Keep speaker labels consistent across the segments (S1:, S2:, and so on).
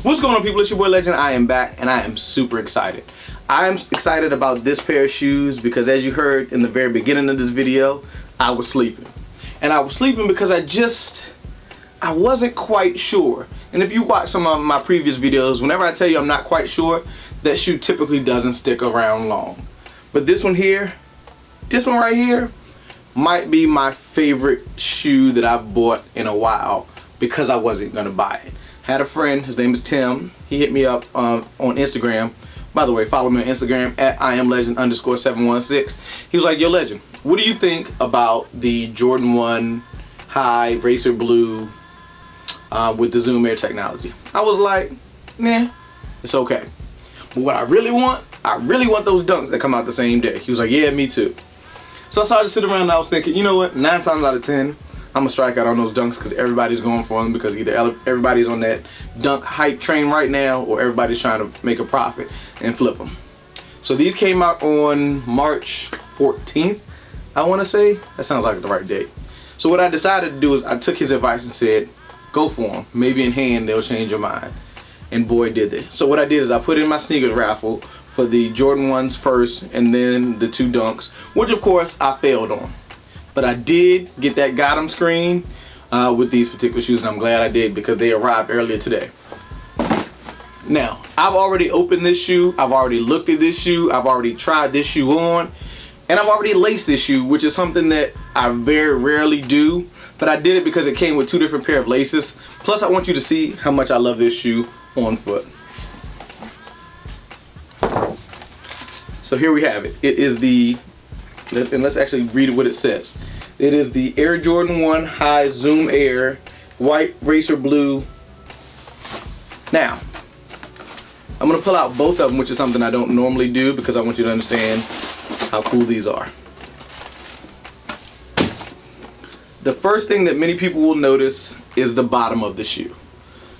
S1: What's going on, people? It's your boy Legend. I am back and I am super excited. I am excited about this pair of shoes because, as you heard in the very beginning of this video, I was sleeping. And I was sleeping because I wasn't quite sure. And if you watch some of my previous videos, whenever I tell you I'm not quite sure, that shoe typically doesn't stick around long. But this one right here, might be my favorite shoe that I've bought in a while because I wasn't gonna buy it. Had a friend, his name is Tim. He hit me up on Instagram. By the way, follow me on Instagram at IamLegend_716. He was like, yo Legend, what do you think about the Jordan 1 High Racer Blue with the Zoom Air technology? I was like, nah, it's okay. But what I really want those dunks that come out the same day. He was like, yeah, me too. So I started to sit around and I was thinking, you know what, 9 times out of 10, I'm gonna strike out on those dunks because everybody's going for them, because either everybody's on that dunk hype train right now or everybody's trying to make a profit and flip them. So these came out on March 14th, I want to say. That sounds like the right date. So what I decided to do is I took his advice and said, go for them. Maybe in hand they'll change your mind. And boy, did they. So what I did is I put in my sneakers raffle for the Jordan 1s first and then the 2 dunks, which of course I failed on. But I did get that got 'em screen with these particular shoes, and I'm glad I did because they arrived earlier today. Now, I've already opened this shoe, I've already looked at this shoe, I've already tried this shoe on, and I've already laced this shoe, which is something that I very rarely do, but I did it because it came with 2 different pair of laces. Plus, I want you to see how much I love this shoe on foot. So here we have it. It is the, and let's actually read what it says. It is the Air Jordan 1 High Zoom Air White Racer Blue. Now, I'm going to pull out both of them, which is something I don't normally do because I want you to understand how cool these are. The first thing that many people will notice is the bottom of the shoe.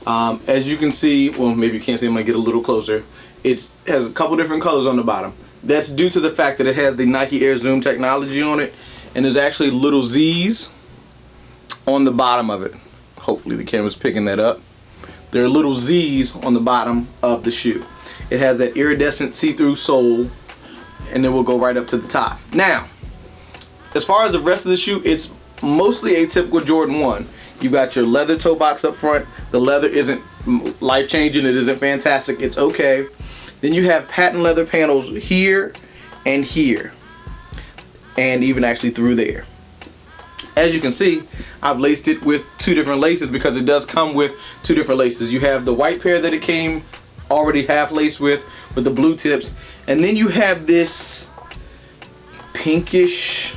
S1: As you can see, well, maybe you can't see, I'm going to get a little closer. It has a couple different colors on the bottom. That's due to the fact that it has the Nike Air Zoom technology on it, and there's actually little Z's on the bottom of it. Hopefully the camera's picking that up. There are little Z's on the bottom of the shoe. It has that iridescent see-through sole, and then we'll go right up to the top. Now, as far as the rest of the shoe, it's mostly a typical Jordan 1. You got your leather toe box up front. The leather isn't life-changing, it isn't fantastic, it's okay. Then you have patent leather panels here and here, and even actually through there. As you can see, I've laced it with 2 different laces because it does come with 2 different laces. You have the white pair that it came already half laced with the blue tips, and then you have this pinkish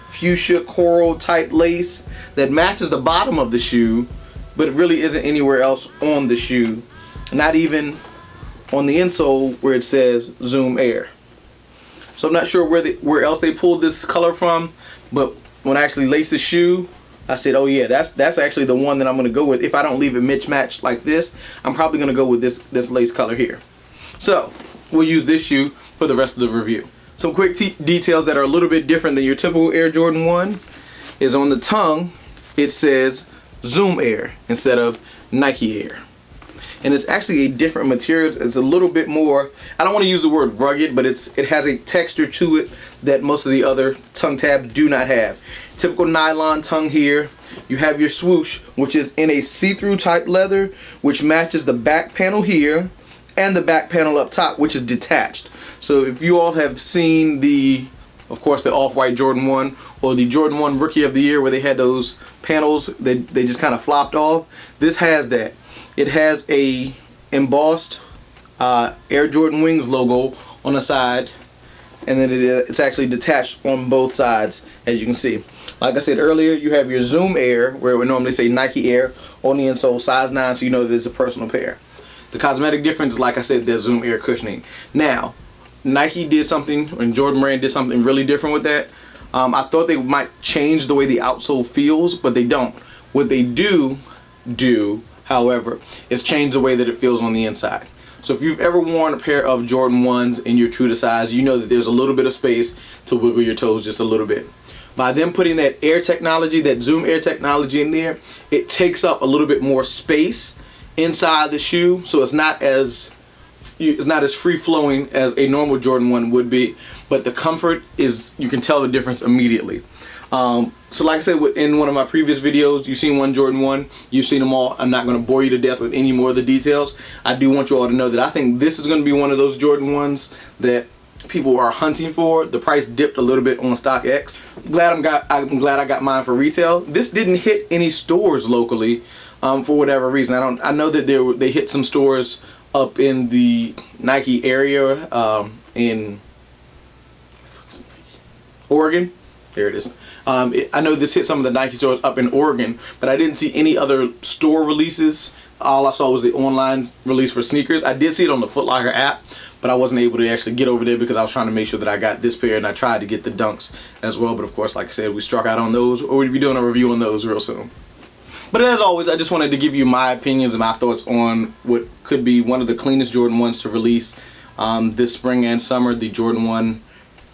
S1: fuchsia coral type lace that matches the bottom of the shoe, but it really isn't anywhere else on the shoe, not even on the insole where it says Zoom Air. So I'm not sure where else they pulled this color from, but when I actually laced the shoe, I said, oh yeah, that's actually the one that I'm going to go with. If I don't leave it mismatched like this, I'm probably going to go with this lace color here. So we'll use this shoe for the rest of the review. Some quick details that are a little bit different than your typical Air Jordan 1 is on the tongue, it says Zoom Air instead of Nike Air. And it's actually a different material. It's a little bit more, I don't want to use the word rugged, but it has a texture to it that most of the other tongue tabs do not have. Typical nylon tongue here. You have your swoosh, which is in a see-through type leather, which matches the back panel here and the back panel up top, which is detached. So if you all have seen of course, the off-white Jordan 1 or the Jordan 1 Rookie of the Year where they had those panels that they just kind of flopped off, this has that. It has a embossed Air Jordan Wings logo on the side, and then it's actually detached on both sides, as you can see. Like I said earlier, you have your Zoom Air, where it would normally say Nike Air, on the insole, size 9, so you know that it's a personal pair. The cosmetic difference is, like I said, there's Zoom Air cushioning. Now, Nike did something, and Jordan Brand did something really different with that. I thought they might change the way the outsole feels, but they don't. What they do, however, is change the way that it feels on the inside. So if you've ever worn a pair of Jordan 1s and you're true to size, you know that there's a little bit of space to wiggle your toes just a little bit. By them putting that air technology, that Zoom Air technology in there, it takes up a little bit more space inside the shoe, so it's not as free flowing as a normal Jordan 1 would be, but the comfort is, you can tell the difference immediately. So like I said, in one of my previous videos, you've seen one Jordan 1, you've seen them all. I'm not going to bore you to death with any more of the details. I do want you all to know that I think this is going to be one of those Jordan 1s that people are hunting for. The price dipped a little bit on StockX. I'm glad I got mine for retail. This didn't hit any stores locally for whatever reason. I know that they hit some stores up in the Nike area in Oregon. There it is. I know this hit some of the Nike stores up in Oregon, but I didn't see any other store releases. All I saw was the online release for sneakers. I did see it on the Foot Locker app, but I wasn't able to actually get over there because I was trying to make sure that I got this pair, and I tried to get the Dunks as well. But of course, like I said, we struck out on those, or we'll be doing a review on those real soon. But as always, I just wanted to give you my opinions and my thoughts on what could be one of the cleanest Jordan 1s to release this spring and summer, the Jordan 1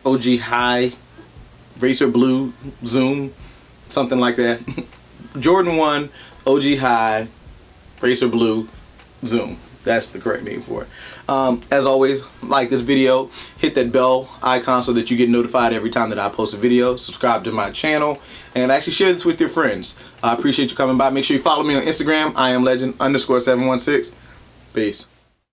S1: OG High Racer Blue Zoom, something like that. Jordan 1 OG High Racer Blue Zoom. That's the correct name for it. As always, like this video, hit that bell icon so that you get notified every time that I post a video. Subscribe to my channel and actually share this with your friends. I appreciate you coming by. Make sure you follow me on Instagram. I am legend_716. Peace.